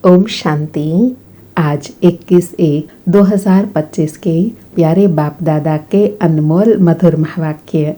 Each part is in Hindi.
ओम शांति। आज 21/1/2025 के प्यारे बाप दादा के अनमोल मधुर महावाक्य।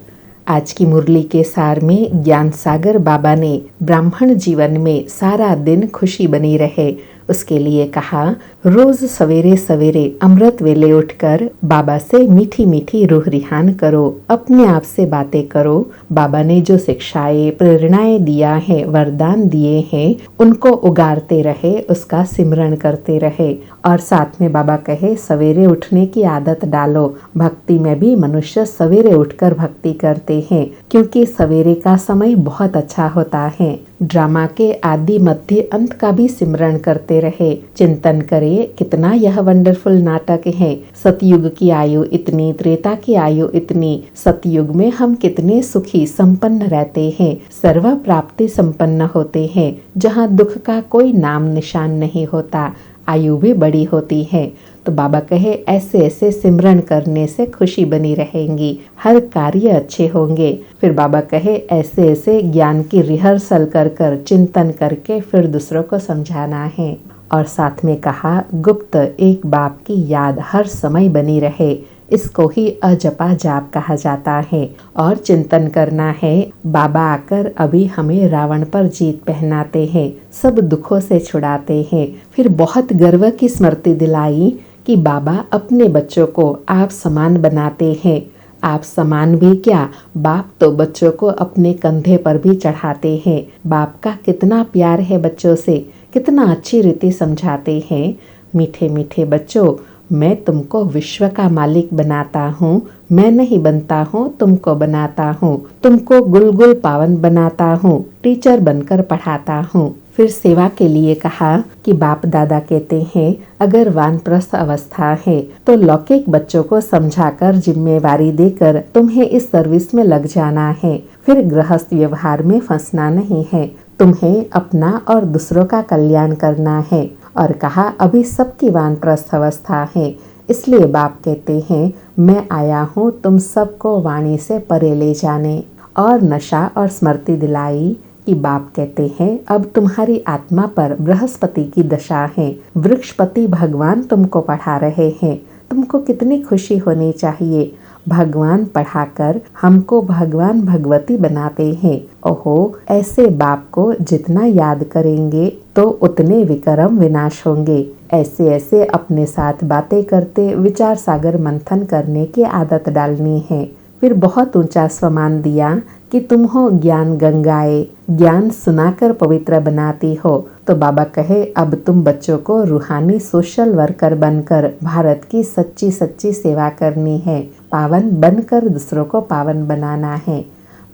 आज की मुरली के सार में ज्ञान सागर बाबा ने ब्राह्मण जीवन में सारा दिन खुशी बनी रहे उसके लिए कहा, रोज सवेरे सवेरे अमृत वेले उठकर बाबा से मीठी मीठी रूह रिहान करो, अपने आप से बातें करो। बाबा ने जो शिक्षाएं प्रेरणाएं दिया है, वरदान दिए हैं, उनको उगारते रहे, उसका सिमरण करते रहे। और साथ में बाबा कहे, सवेरे उठने की आदत डालो। भक्ति में भी मनुष्य सवेरे उठकर भक्ति करते हैं क्योंकि सवेरे का समय बहुत अच्छा होता है। ड्रामा के आदि मध्य अंत का भी सिमरण करते रहे। चिंतन करे कितना यह वंडरफुल नाटक है। सतयुग की आयु इतनी, त्रेता की आयु इतनी, सतयुग में हम कितने सुखी संपन्न रहते हैं, सर्व प्राप्ति संपन्न होते हैं, जहाँ दुख का कोई नाम निशान नहीं होता, आयु भी बड़ी होती है। तो बाबा कहे, ऐसे ऐसे सिमरन करने से खुशी बनी रहेंगी, हर कार्य अच्छे होंगे। फिर बाबा कहे, ऐसे ऐसे ज्ञान की रिहर्सल कर कर चिंतन करके फिर दूसरों को समझाना है। और साथ में कहा, गुप्त एक बाप की याद हर समय बनी रहे, इसको ही अजपा जाप कहा जाता है। और चिंतन करना है, बाबा आकर अभी हमें रावण पर जीत पहनाते हैं, सब दुखों से छुड़ाते हैं। फिर बहुत गर्व की स्मृति दिलाई कि बाबा अपने बच्चों को आप समान बनाते हैं। आप समान भी क्या, बाप तो बच्चों को अपने कंधे पर भी चढ़ाते हैं। बाप का कितना प्यार है बच्चों से, कितना अच्छी रीति समझाते हैं। मीठे मीठे बच्चों, मैं तुमको विश्व का मालिक बनाता हूँ, मैं नहीं बनता हूँ, तुमको बनाता हूँ, तुमको गुलगुल पावन बनाता हूँ, टीचर बनकर पढ़ाता हूँ। फिर सेवा के लिए कहा कि बाप दादा कहते हैं, अगर वानप्रस्थ अवस्था है तो लौकिक बच्चों को समझाकर जिम्मेवारी देकर तुम्हें इस सर्विस में लग जाना है। फिर गृहस्थ व्यवहार में फंसना नहीं है, तुम्हें अपना और दूसरों का कल्याण करना है। और कहा, अभी सबकी वानप्रस्थ अवस्था है, इसलिए बाप कहते हैं, मैं आया हूँ तुम सबको वाणी से परे ले जाने। और नशा और स्मृति दिलाई कि बाप कहते हैं, अब तुम्हारी आत्मा पर बृहस्पति की दशा है, वृक्षपति भगवान तुमको पढ़ा रहे हैं। तुमको कितनी खुशी होनी चाहिए, भगवान पढ़ाकर हमको भगवान भगवती बनाते हैं। ओहो, ऐसे बाप को जितना याद करेंगे तो उतने विक्रम विनाश होंगे। ऐसे ऐसे अपने साथ बातें करते विचार सागर मंथन करने की आदत डालनी है। फिर बहुत ऊंचा स्वमान दिया कि तुम हो ज्ञान गंगाए, ज्ञान सुनाकर पवित्र बनाती हो। तो बाबा कहे, अब तुम बच्चों को रूहानी सोशल वर्कर बनकर भारत की सच्ची सच्ची सेवा करनी है। पावन बनकर दूसरों को पावन बनाना है,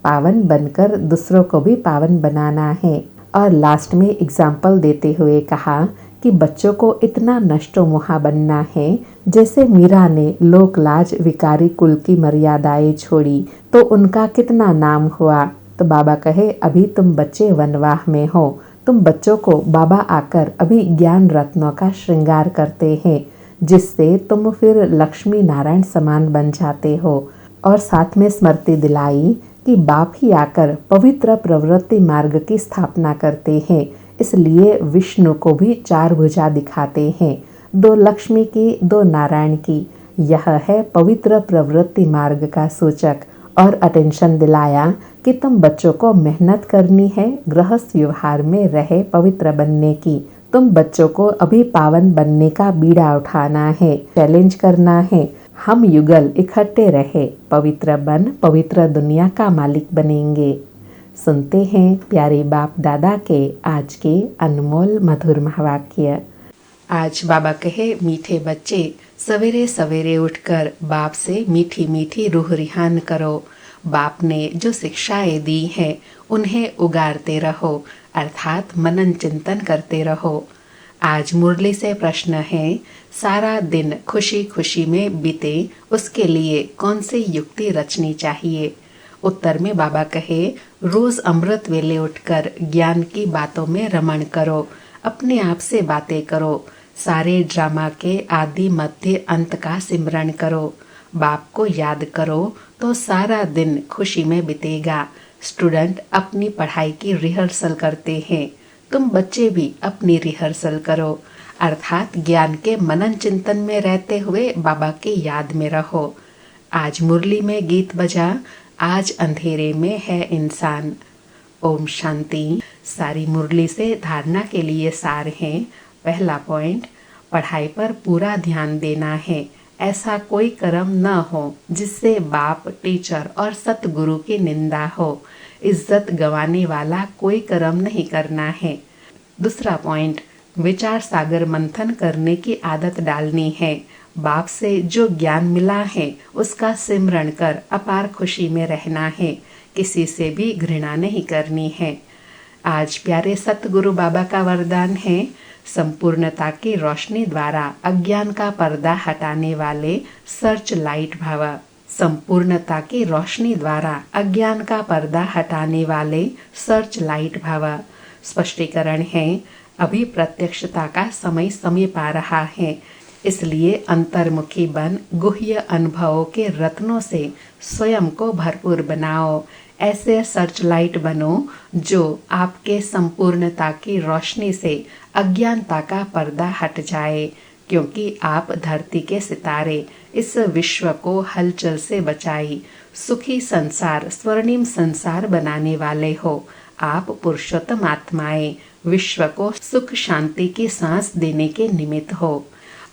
पावन बनकर दूसरों को भी पावन बनाना है। और लास्ट में एग्जाम्पल देते हुए कहा कि बच्चों को इतना नष्टो मुहा बनना है जैसे मीरा ने लोकलाज विकारी कुल की मर्यादाएं छोड़ी तो उनका कितना नाम हुआ। तो बाबा कहे, अभी तुम बच्चे वनवाह में हो, तुम बच्चों को बाबा आकर अभी ज्ञान रत्नों का श्रृंगार करते हैं, जिससे तुम फिर लक्ष्मी नारायण समान बन जाते हो। और साथ में स्मृति दिलाई कि बाप ही आकर पवित्र प्रवृत्ति मार्ग की स्थापना करते हैं, इसलिए विष्णु को भी 4 भुजा दिखाते हैं, 2 लक्ष्मी की, 2 नारायण की। यह है पवित्र प्रवृत्ति मार्ग का सूचक। और अटेंशन दिलाया कि तुम बच्चों को मेहनत करनी है, गृहस्थ व्यवहार में रहे पवित्र बनने की। तुम बच्चों को अभी पावन बनने का बीड़ा उठाना है, चैलेंज करना है। हम युगल इकट्ठे रहे, पवित्र बन पवित्र दुनिया का मालिक बनेंगे। सुनते हैं प्यारे बाप दादा के आज के अनमोल मधुर महावाक्य। आज बाबा कहे, मीठे बच्चे, सवेरे सवेरे उठकर बाप से मीठी मीठी रूह रिहान करो। बाप ने जो शिक्षाएं दी हैं उन्हें उगारते रहो, अर्थात मनन चिंतन करते रहो। आज मुरली से प्रश्न है, सारा दिन खुशी खुशी में बीते उसके लिए कौन सी युक्ति रचनी चाहिए। उत्तर में बाबा कहे, रोज अमृत वेले उठकर ज्ञान की बातों में रमण करो, अपने आप से बातें करो, सारे ड्रामा के आदि मध्य अंत का सिमरण करो, बाप को याद करो तो सारा दिन खुशी में बीतेगा। स्टूडेंट अपनी पढ़ाई की रिहर्सल करते हैं तुम बच्चे भी अपनी रिहर्सल करो, अर्थात ज्ञान के मनन चिंतन में रहते हुए बाबा की याद में रहो। आज मुरली में गीत बजा, आज अंधेरे में है इंसान। ओम शांति। सारी मुरली से धारणा के लिए सार है। पहला पॉइंट, पढ़ाई पर पूरा ध्यान देना है। ऐसा कोई कर्म न हो जिससे बाप, टीचर और सतगुरु की निंदा हो। इज्जत गंवाने वाला कोई कर्म नहीं करना है। दूसरा पॉइंट, विचार सागर मंथन करने की आदत डालनी है। बाप से जो ज्ञान मिला है उसका सिमरण कर अपार खुशी में रहना है। किसी से भी घृणा नहीं करनी है। आज प्यारे सतगुरु बाबा का वरदान है, संपूर्णता की रोशनी द्वारा अज्ञान का पर्दा हटाने वाले सर्च लाइट भव। संपूर्णता की रोशनी द्वारा अज्ञान का पर्दा हटाने वाले सर्च लाइट भव। स्पष्टीकरण है, अभी प्रत्यक्षता का समय समीप आ रहा है, इसलिए अंतर्मुखी बन गुह्य अनुभवों के रत्नों से स्वयं को भरपूर बनाओ। ऐसे सर्च लाइट बनो जो आपके संपूर्णता की रोशनी से अज्ञानता का पर्दा हट जाए, क्योंकि आप धरती के सितारे इस विश्व को हलचल से बचाई सुखी संसार, स्वर्णिम संसार बनाने वाले हो। आप पुरुषोत्तम आत्माएं विश्व को सुख शांति की सांस देने के निमित्त हो।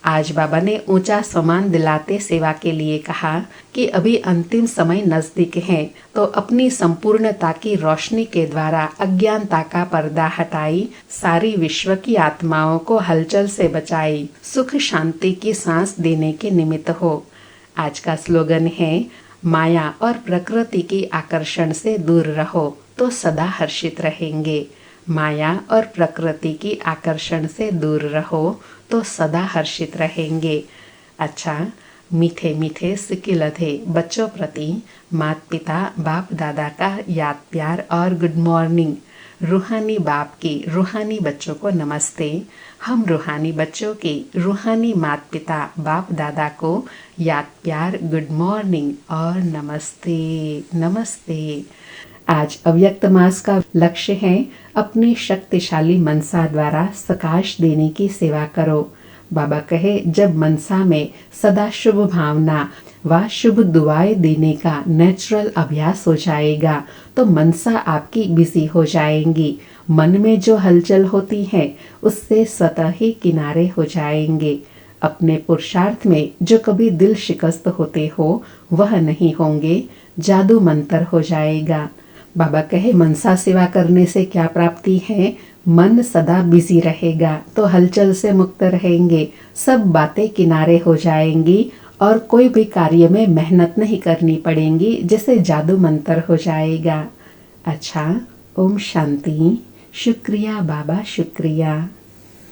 आज बाबा ने ऊंचा सम्मान दिलाते सेवा के लिए कहा कि अभी अंतिम समय नजदीक है, तो अपनी संपूर्णता की रोशनी के द्वारा अज्ञानता का पर्दा हटाई सारी विश्व की आत्माओं को हलचल से बचाई सुख शांति की सांस देने के निमित्त हो। आज का स्लोगन है, माया और प्रकृति की आकर्षण से दूर रहो तो सदा हर्षित रहेंगे। माया और प्रकृति की आकर्षण से दूर रहो तो सदा हर्षित रहेंगे। अच्छा, मीठे मीठे सिकिलधे बच्चों प्रति माता पिता बाप दादा का याद प्यार और गुड मॉर्निंग। रूहानी बाप की रूहानी बच्चों को नमस्ते। हम रूहानी बच्चों की रूहानी माता पिता बाप दादा को याद प्यार, गुड मॉर्निंग और नमस्ते नमस्ते। आज अव्यक्त मास का लक्ष्य है अपनी शक्तिशाली मनसा द्वारा सकाश देने की सेवा करो। बाबा कहे, जब मनसा में सदा शुभ भावना व शुभ दुआएं देने का नेचुरल अभ्यास हो जाएगा तो मनसा आपकी बिजी हो जाएंगी। मन में जो हलचल होती है उससे स्वतः ही किनारे हो जाएंगे। अपने पुरुषार्थ में जो कभी दिल शिकस्त होते हो वह नहीं होंगे। जादू मंत्र हो जाएगा। बाबा कहे, मनसा सेवा करने से क्या प्राप्ति है? मन सदा बिजी रहेगा तो हलचल से मुक्त रहेंगे, सब बातें किनारे हो जाएंगी और कोई भी कार्य में मेहनत नहीं करनी पड़ेगी, जैसे जादू मंत्र हो जाएगा। अच्छा, ओम शांति। शुक्रिया बाबा, शुक्रिया।